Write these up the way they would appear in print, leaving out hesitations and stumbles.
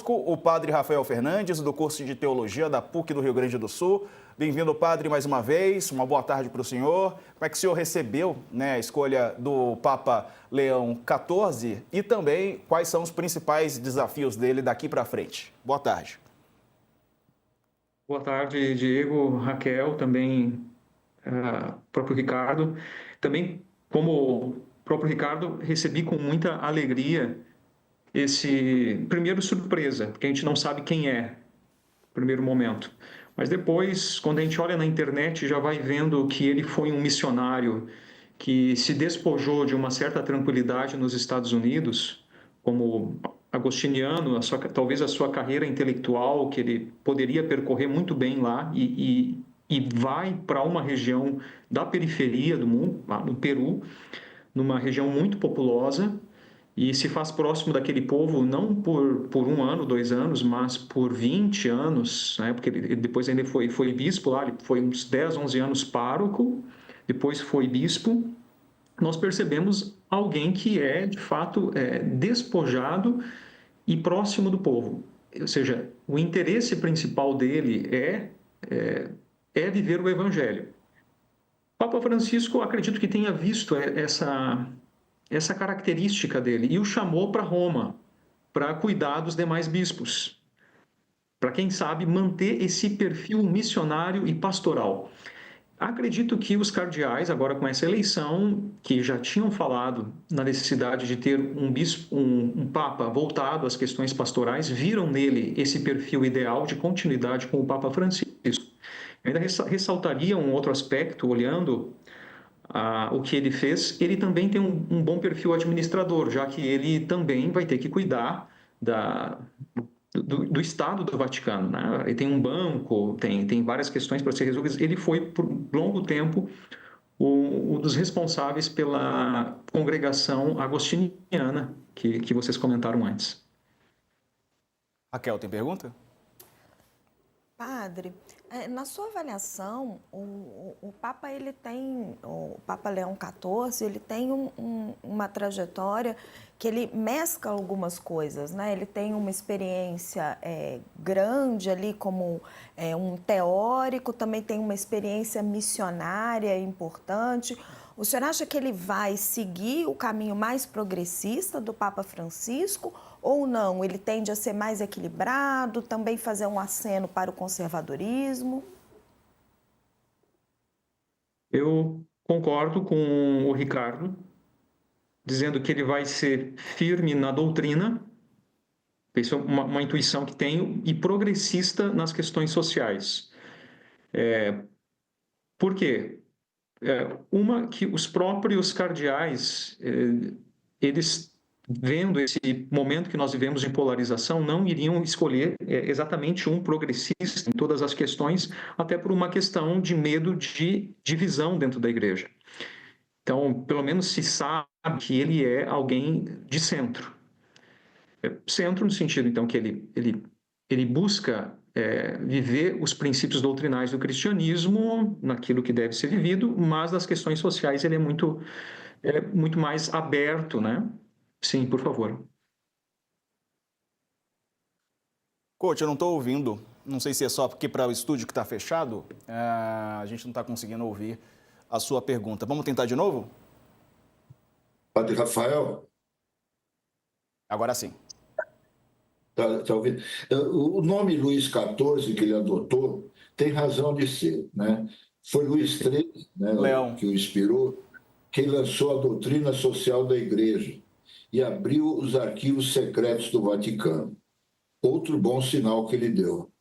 O padre Rafael Fernandes, do curso de Teologia da PUC do Rio Grande do Sul. Bem-vindo, padre, mais uma vez. Uma boa tarde para o senhor. Como é que o senhor recebeu, a escolha do Papa Leão XIV e também quais são os principais desafios dele daqui para frente? Boa tarde. Boa tarde, Diego, Raquel, também próprio Ricardo. Também, como o próprio Ricardo, recebi com muita alegria esse primeiro surpresa, porque a gente não sabe quem é no primeiro momento. Mas depois, quando a gente olha na internet, já vai vendo que ele foi um missionário que se despojou de uma certa tranquilidade nos Estados Unidos, como agostiniano, talvez a sua carreira intelectual, que ele poderia percorrer muito bem lá, e vai para uma região da periferia do mundo, lá no Peru, numa região muito populosa, e se faz próximo daquele povo não por 1 ano, 2 anos, mas por 20 anos, né? Porque ele depois ainda foi bispo lá, ele foi uns 10, 11 anos pároco, depois foi bispo. Nós percebemos alguém que é, de fato, despojado e próximo do povo. Ou seja, o interesse principal dele é viver o evangelho. O Papa Francisco, acredito que tenha visto essa característica dele e o chamou para Roma, para cuidar dos demais bispos, para, quem sabe, manter esse perfil missionário e pastoral. Acredito que os cardeais, agora com essa eleição, que já tinham falado na necessidade de ter um bispo, um papa voltado às questões pastorais, viram nele esse perfil ideal de continuidade com o Papa Francisco. Eu ainda ressaltaria um outro aspecto, olhando o que ele fez. Ele também tem um bom perfil administrador, já que ele também vai ter que cuidar do Estado do Vaticano, né? Ele tem um banco, tem várias questões para ser resolvidas. Ele foi, por longo tempo, um dos responsáveis pela congregação agostiniana que vocês comentaram antes. Raquel, tem pergunta? Padre, na sua avaliação, o Papa o Papa Leão XIV, ele tem uma trajetória que ele mescla algumas coisas, né? Ele tem uma experiência grande ali como um teórico, também tem uma experiência missionária importante. O senhor acha que ele vai seguir o caminho mais progressista do Papa Francisco ou não? Ele tende a ser mais equilibrado, também fazer um aceno para o conservadorismo? Eu concordo com o Ricardo, dizendo que ele vai ser firme na doutrina, isso é uma intuição que tenho, e progressista nas questões sociais. Por quê? Uma que os próprios cardeais, eles, vendo esse momento que nós vivemos de polarização, não iriam escolher exatamente um progressista em todas as questões, até por uma questão de medo de divisão dentro da igreja. Então, pelo menos se sabe que ele é alguém de centro. Centro no sentido, então, que ele busca viver os princípios doutrinais do cristianismo naquilo que deve ser vivido, mas nas questões sociais ele é muito mais aberto, né? Sim, por favor. Coach, eu não estou ouvindo. Não sei se é só porque para o estúdio que está fechado, a gente não está conseguindo ouvir a sua pergunta. Vamos tentar de novo? Padre Rafael? Agora sim. Tá ouvindo? O nome Luís XIV que ele adotou tem razão de ser, né? Foi Luís XIII, né, que o inspirou, que lançou a doutrina social da Igreja e abriu os arquivos secretos do Vaticano. Outro bom sinal que ele deu.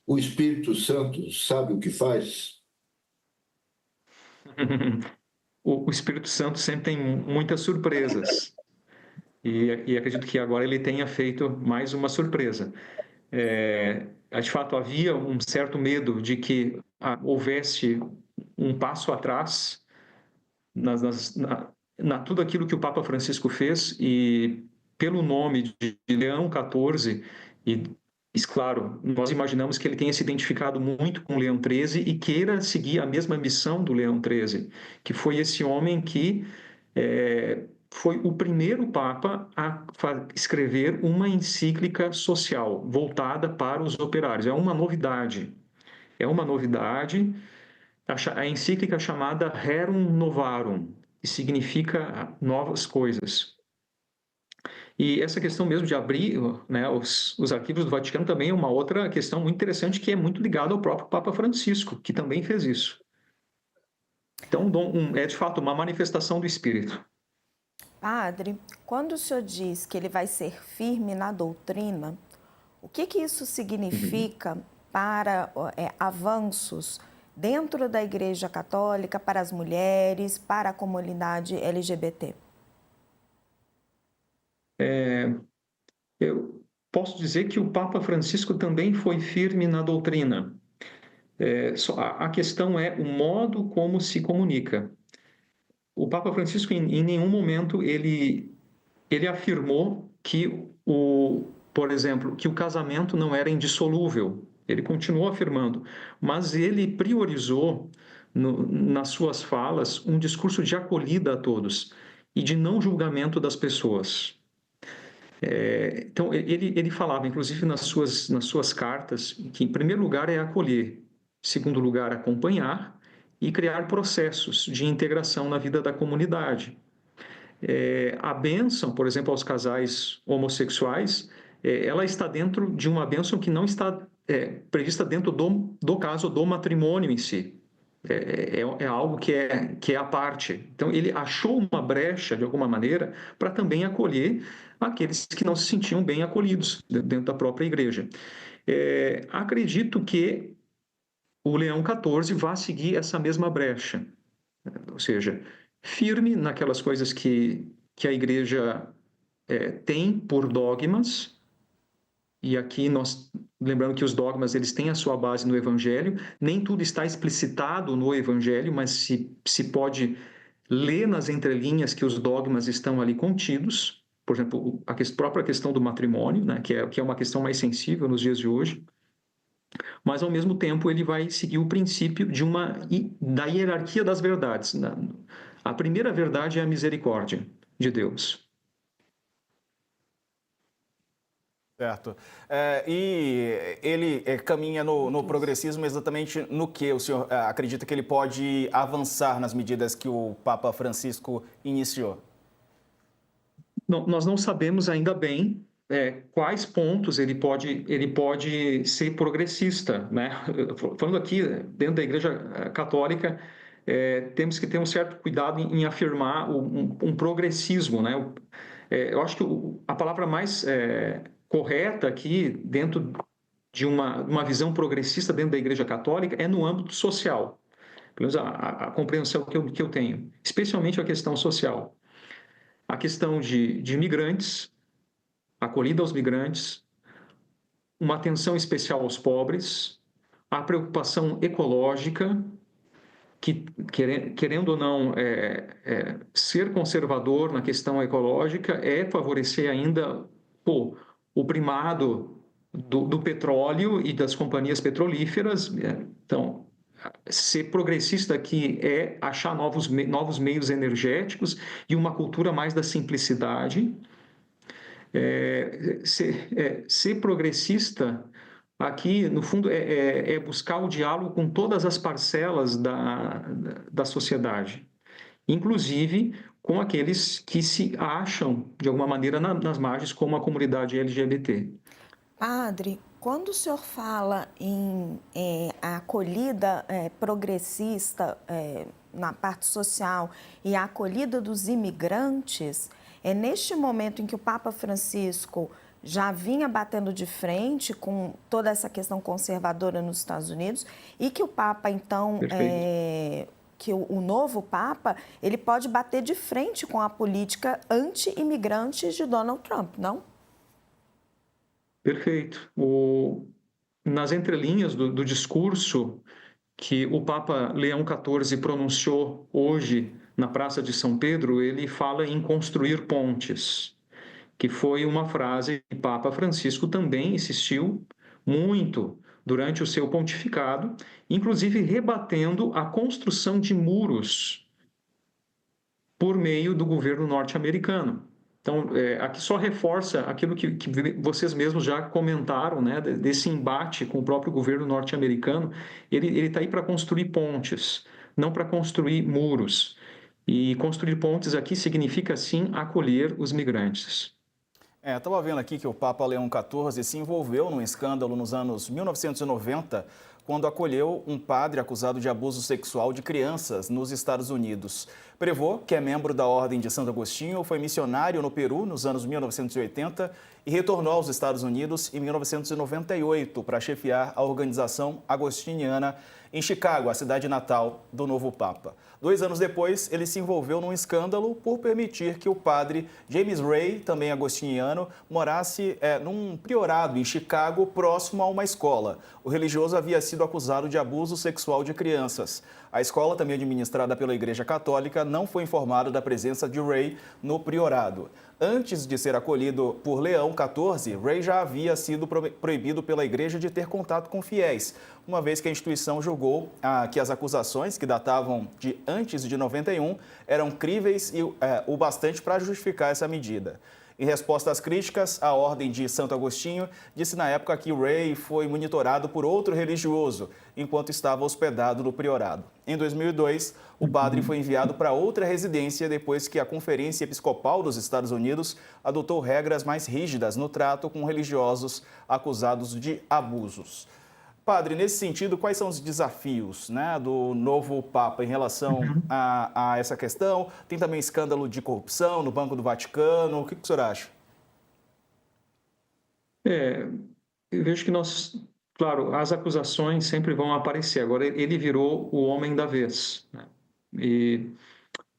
O Espírito Santo sabe o que faz? O Espírito Santo sempre tem muitas surpresas. E acredito que agora ele tenha feito mais uma surpresa. De fato, havia um certo medo de que houvesse um passo atrás na tudo aquilo que o Papa Francisco fez, e pelo nome de Leão XIV, claro, nós imaginamos que ele tenha se identificado muito com Leão XIII e queira seguir a mesma missão do Leão XIII, que foi esse homem que foi o primeiro Papa a escrever uma encíclica social voltada para os operários. É uma novidade. É uma novidade. A encíclica chamada Rerum Novarum, que significa novas coisas. E essa questão mesmo de abrir, né, os arquivos do Vaticano também é uma outra questão muito interessante, que é muito ligada ao próprio Papa Francisco, que também fez isso. Então, é de fato uma manifestação do Espírito. Padre, quando o senhor diz que ele vai ser firme na doutrina, o que isso significa para avanços dentro da Igreja Católica, para as mulheres, para a comunidade LGBT? Eu posso dizer que o Papa Francisco também foi firme na doutrina. A questão é o modo como se comunica. O Papa Francisco, em nenhum momento, ele afirmou que, por exemplo, que o casamento não era indissolúvel. Ele continuou afirmando, mas ele priorizou, nas suas falas, um discurso de acolhida a todos e de não julgamento das pessoas. Então, ele falava, inclusive nas suas cartas, que, em primeiro lugar, é acolher, em segundo lugar, acompanhar e criar processos de integração na vida da comunidade. A bênção, por exemplo, aos casais homossexuais, ela está dentro de uma bênção que não está prevista dentro do caso do matrimônio em si. É algo que é à parte. Então, ele achou uma brecha, de alguma maneira, para também acolher aqueles que não se sentiam bem acolhidos dentro da própria igreja. Acredito que o Leão XIV vai seguir essa mesma brecha, ou seja, firme naquelas coisas que a igreja tem por dogmas, e aqui nós, lembrando que os dogmas eles têm a sua base no Evangelho, nem tudo está explicitado no Evangelho, mas se pode ler nas entrelinhas que os dogmas estão ali contidos, por exemplo, a própria questão do matrimônio, né, que é uma questão mais sensível nos dias de hoje, mas ao mesmo tempo ele vai seguir o princípio da hierarquia das verdades. A primeira verdade é a misericórdia de Deus. Certo. E ele caminha no progressismo exatamente no que o senhor acredita que ele pode avançar nas medidas que o Papa Francisco iniciou? Nós não sabemos ainda bem quais pontos ele pode ser progressista, né? Falando aqui, dentro da Igreja Católica, temos que ter um certo cuidado em afirmar um progressismo, né? Eu acho que a palavra mais correta aqui, dentro de uma visão progressista dentro da Igreja Católica, é no âmbito social. Pelo menos a compreensão que eu tenho, especialmente a questão social. A questão de imigrantes, acolhida aos migrantes, uma atenção especial aos pobres, a preocupação ecológica, que, querendo ou não, ser conservador na questão ecológica é favorecer ainda o primado do petróleo e das companhias petrolíferas. Então, ser progressista aqui é achar novos meios energéticos e uma cultura mais da simplicidade. Ser progressista aqui, no fundo, é buscar o diálogo com todas as parcelas da sociedade, inclusive com aqueles que se acham, de alguma maneira, nas margens, como a comunidade LGBT. Padre, quando o senhor fala em a acolhida progressista na parte social e a acolhida dos imigrantes, é neste momento em que o Papa Francisco já vinha batendo de frente com toda essa questão conservadora nos Estados Unidos e que o Papa, então, que o novo Papa, ele pode bater de frente com a política anti-imigrantes de Donald Trump, não? Perfeito. Nas entrelinhas do discurso que o Papa Leão XIV pronunciou hoje na Praça de São Pedro, ele fala em construir pontes, que foi uma frase que o Papa Francisco também insistiu muito durante o seu pontificado, inclusive rebatendo a construção de muros por meio do governo norte-americano. Então, aqui só reforça aquilo que vocês mesmos já comentaram, né, desse embate com o próprio governo norte-americano. Ele está aí para construir pontes, não para construir muros. E construir pontes aqui significa, sim, acolher os migrantes. Estava vendo aqui que o Papa Leão XIV se envolveu num escândalo nos anos 1990, quando acolheu um padre acusado de abuso sexual de crianças nos Estados Unidos. Prevot, que é membro da Ordem de Santo Agostinho, foi missionário no Peru nos anos 1980 e retornou aos Estados Unidos em 1998 para chefiar a organização agostiniana em Chicago, a cidade natal do novo Papa. 2 anos depois, ele se envolveu num escândalo por permitir que o padre James Ray, também agostiniano, morasse num priorado em Chicago, próximo a uma escola. O religioso havia sido acusado de abuso sexual de crianças. A escola, também administrada pela Igreja Católica, não foi informada da presença de Ray no priorado. Antes de ser acolhido por Leão XIV, Ray já havia sido proibido pela Igreja de ter contato com fiéis, uma vez que a instituição julgou que as acusações, que datavam de antes de 91, eram críveis e o bastante para justificar essa medida. Em resposta às críticas, a Ordem de Santo Agostinho disse na época que Ray foi monitorado por outro religioso, enquanto estava hospedado no priorado. Em 2002, o padre foi enviado para outra residência depois que a Conferência Episcopal dos Estados Unidos adotou regras mais rígidas no trato com religiosos acusados de abusos. Padre, nesse sentido, quais são os desafios, né, do novo Papa em relação a essa questão? Tem também escândalo de corrupção no Banco do Vaticano. O que o senhor acha? Eu vejo que claro, as acusações sempre vão aparecer. Agora, ele virou o homem da vez, né?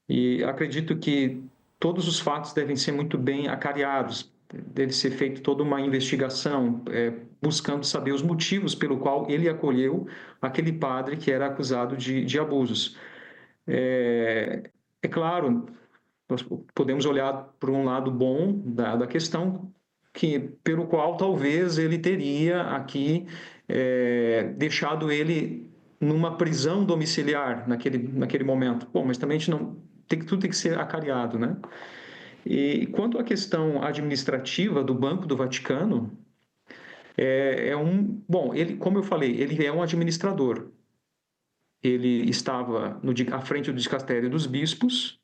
E acredito que todos os fatos devem ser muito bem acariados. Deve ser feita toda uma investigação, buscando saber os motivos pelo qual ele acolheu aquele padre que era acusado de abusos. É claro, nós podemos olhar por um lado bom da questão, pelo qual talvez ele teria aqui deixado ele numa prisão domiciliar naquele momento. Bom, mas também a gente não tudo tem que ser acariado, né? E quanto à questão administrativa do Banco do Vaticano, bom, ele, como eu falei, ele é um administrador. Ele estava à frente do dicastério dos bispos,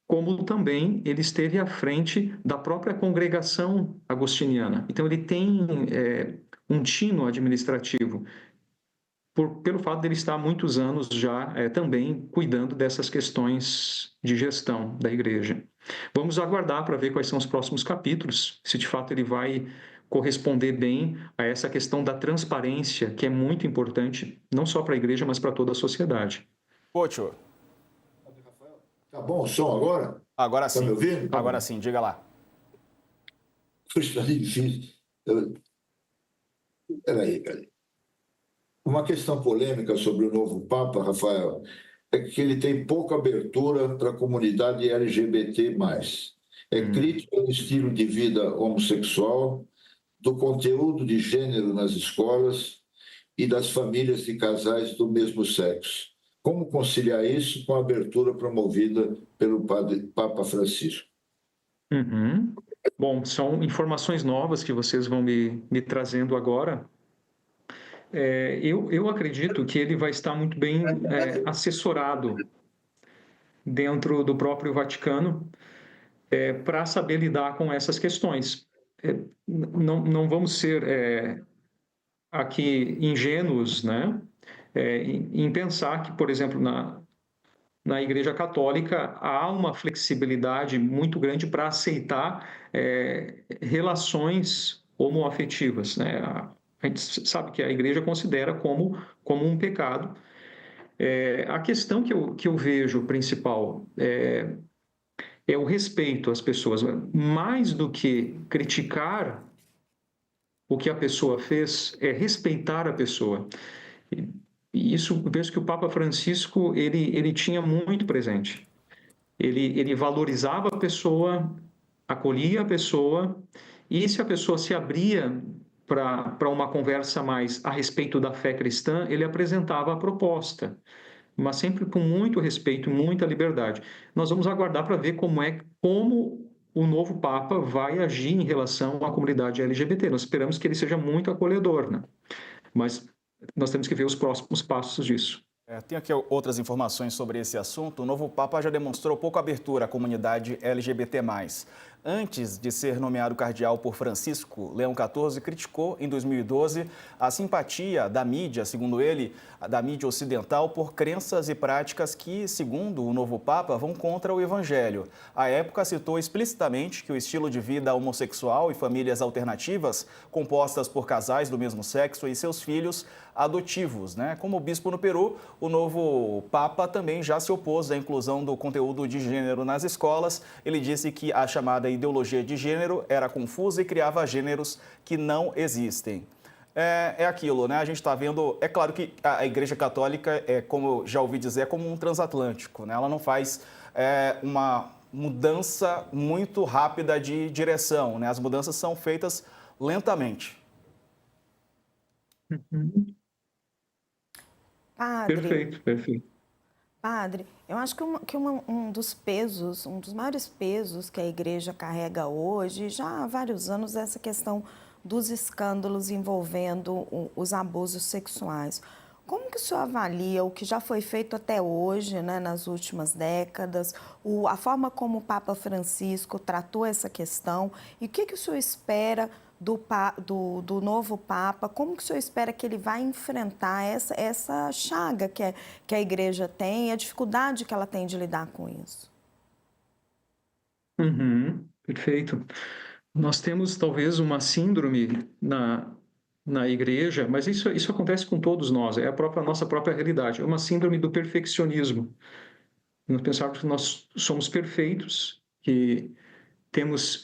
como também ele esteve à frente da própria congregação agostiniana. Então, ele tem um tino administrativo, pelo fato de ele estar há muitos anos já também cuidando dessas questões de gestão da igreja. Vamos aguardar para ver quais são os próximos capítulos, se de fato ele vai corresponder bem a essa questão da transparência, que é muito importante, não só para a igreja, mas para toda a sociedade. Pocho. Tá bom o som agora? Agora sim. Tá me ouvindo? Agora sim, diga lá. Puxa, difícil. Peraí. Uma questão polêmica sobre o novo Papa, Rafael, é que ele tem pouca abertura para a comunidade LGBT+. É crítico ao estilo de vida homossexual, do conteúdo de gênero nas escolas e das famílias de casais do mesmo sexo. Como conciliar isso com a abertura promovida pelo Papa Francisco? Bom, são informações novas que vocês vão me trazendo agora. Eu acredito que ele vai estar muito bem assessorado dentro do próprio Vaticano para saber lidar com essas questões. Não vamos ser aqui ingênuos, né, em pensar que, por exemplo, na Igreja Católica há uma flexibilidade muito grande para aceitar relações homoafetivas, né? A gente sabe que a Igreja considera como um pecado. A questão que eu vejo principal é o respeito às pessoas. Mais do que criticar o que a pessoa fez, é respeitar a pessoa. E isso, eu vejo que o Papa Francisco, ele tinha muito presente. Ele valorizava a pessoa, acolhia a pessoa, e se a pessoa se abria para uma conversa mais a respeito da fé cristã, ele apresentava a proposta. mas sempre com muito respeito, muita liberdade. Nós vamos aguardar para ver como o novo Papa vai agir em relação à comunidade LGBT. Nós esperamos que ele seja muito acolhedor, né? Mas nós temos que ver os próximos passos disso. Tem aqui outras informações sobre esse assunto. O novo Papa já demonstrou pouca abertura à comunidade LGBT+. Antes de ser nomeado cardeal por Francisco, Leão XIV criticou, em 2012, a simpatia da mídia, segundo ele, da mídia ocidental, por crenças e práticas que, segundo o novo Papa, vão contra o Evangelho. À época, citou explicitamente que o estilo de vida homossexual e famílias alternativas, compostas por casais do mesmo sexo e seus filhos adotivos, né? Como bispo no Peru, o novo Papa também já se opôs à inclusão do conteúdo de gênero nas escolas. Ele disse que a chamada ideologia de gênero era confusa e criava gêneros que não existem. É aquilo, né? A gente está vendo... É claro que a Igreja Católica, como já ouvi dizer, é como um transatlântico, né? Ela não faz uma mudança muito rápida de direção, né? As mudanças são feitas lentamente. Padre, Perfeito. Padre, eu acho que um dos pesos, um dos maiores pesos que a igreja carrega hoje, já há vários anos, é essa questão dos escândalos envolvendo os abusos sexuais. Como que o senhor avalia o que já foi feito até hoje, né, nas últimas décadas, a forma como o Papa Francisco tratou essa questão e o que o senhor espera do novo Papa? Como que o senhor espera que ele vai enfrentar essa chaga que a igreja tem e a dificuldade que ela tem de lidar com isso? Perfeito. Nós temos talvez uma síndrome na igreja, mas isso acontece com todos nós, é a nossa própria realidade, é uma síndrome do perfeccionismo. Nós pensamos que nós somos perfeitos, que temos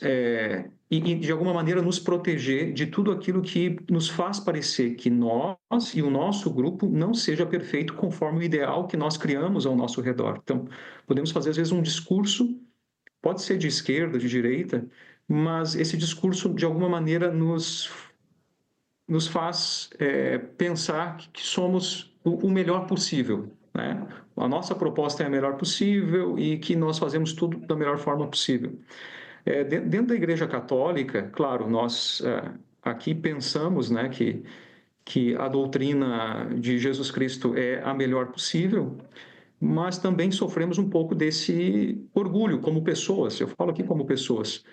e de alguma maneira nos proteger de tudo aquilo que nos faz parecer que nós e o nosso grupo não seja perfeito conforme o ideal que nós criamos ao nosso redor. Então, podemos fazer às vezes um discurso, pode ser de esquerda, de direita, mas esse discurso de alguma maneira nos faz pensar que somos o melhor possível, né? A nossa proposta é a melhor possível e que nós fazemos tudo da melhor forma possível. Dentro da Igreja Católica, claro, nós aqui pensamos, né, que a doutrina de Jesus Cristo é a melhor possível, mas também sofremos um pouco desse orgulho como pessoas, eu falo aqui como pessoas,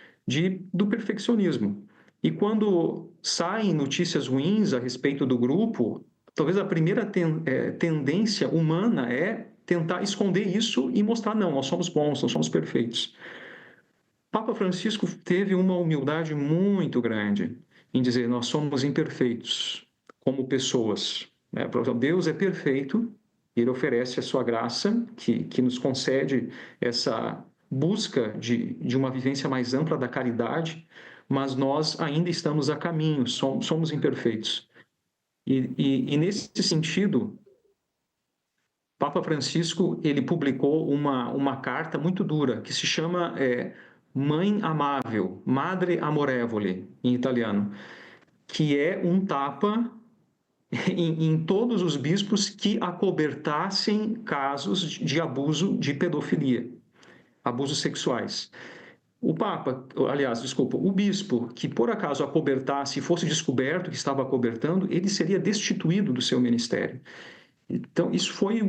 do perfeccionismo. E quando saem notícias ruins a respeito do grupo, talvez a primeira tendência humana é tentar esconder isso e mostrar, não, nós somos bons, nós somos perfeitos. Papa Francisco teve uma humildade muito grande em dizer, nós somos imperfeitos como pessoas. Deus é perfeito, ele oferece a sua graça, que nos concede essa busca de uma vivência mais ampla da caridade, mas nós ainda estamos a caminho, somos imperfeitos. E nesse sentido, Papa Francisco ele publicou uma carta muito dura, que se chama Mãe Amável, Madre Amorevole, em italiano, que é um tapa em todos os bispos que acobertassem casos de abuso de pedofilia, abusos sexuais. O bispo que por acaso acobertasse e fosse descoberto que estava acobertando, ele seria destituído do seu ministério. Então, isso foi,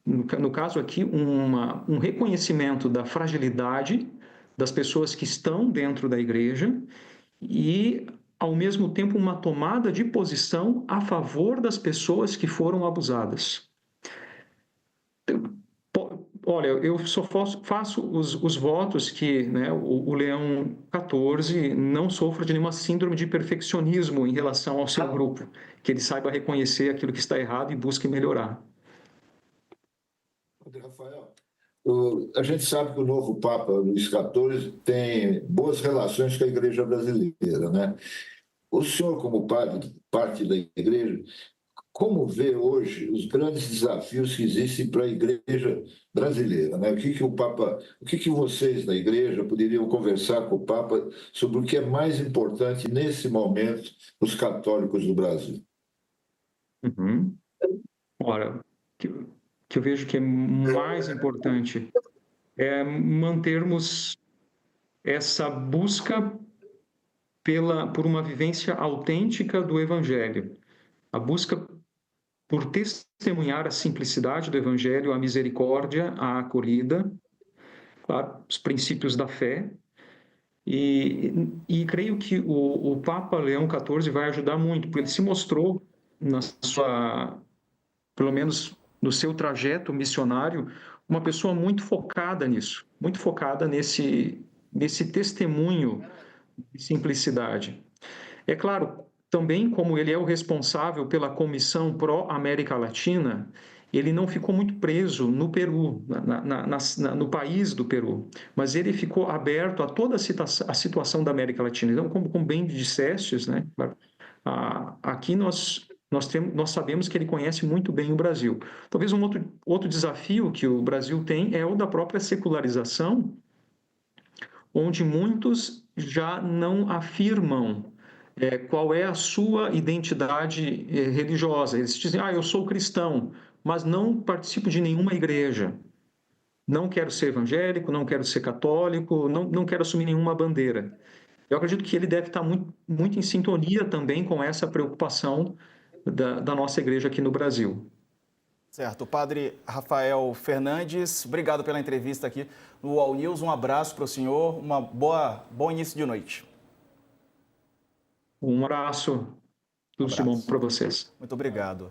no caso aqui, um reconhecimento da fragilidade das pessoas que estão dentro da igreja e, ao mesmo tempo, uma tomada de posição a favor das pessoas que foram abusadas. Olha, eu só faço os votos que, né, o Leão XIV não sofra de nenhuma síndrome de perfeccionismo em relação ao seu grupo, que ele saiba reconhecer aquilo que está errado e busque melhorar. Rafael, a gente sabe que o novo Papa Luís XIV tem boas relações com a Igreja brasileira, né? O senhor, como padre, parte da Igreja, como vê hoje os grandes desafios que existem para a Igreja brasileira, né? O que vocês da Igreja poderiam conversar com o Papa sobre o que é mais importante nesse momento os católicos do Brasil? Ora, que eu vejo que é mais importante é mantermos essa busca por uma vivência autêntica do Evangelho, a busca por testemunhar a simplicidade do Evangelho, a misericórdia, a acolhida, claro, os princípios da fé. E creio que o Papa Leão XIV vai ajudar muito, porque ele se mostrou, pelo menos no seu trajeto missionário, uma pessoa muito focada nisso, muito focada nesse testemunho de simplicidade. É claro, também como ele é o responsável pela Comissão Pró-América Latina, ele não ficou muito preso no Peru, no país do Peru, mas ele ficou aberto a toda a situação da América Latina. Então, como bem dissestes, né, aqui nós sabemos que ele conhece muito bem o Brasil. Talvez um outro desafio que o Brasil tem é o da própria secularização, onde muitos já não afirmam qual é a sua identidade religiosa. Eles dizem, eu sou cristão, mas não participo de nenhuma igreja. Não quero ser evangélico, não quero ser católico, não quero assumir nenhuma bandeira. Eu acredito que ele deve estar muito em sintonia também com essa preocupação da nossa igreja aqui no Brasil. Certo. Padre Rafael Fernandes, obrigado pela entrevista aqui no UOL News. Um abraço para o senhor, bom início de noite. Um abraço, tudo de bom para vocês. Muito obrigado.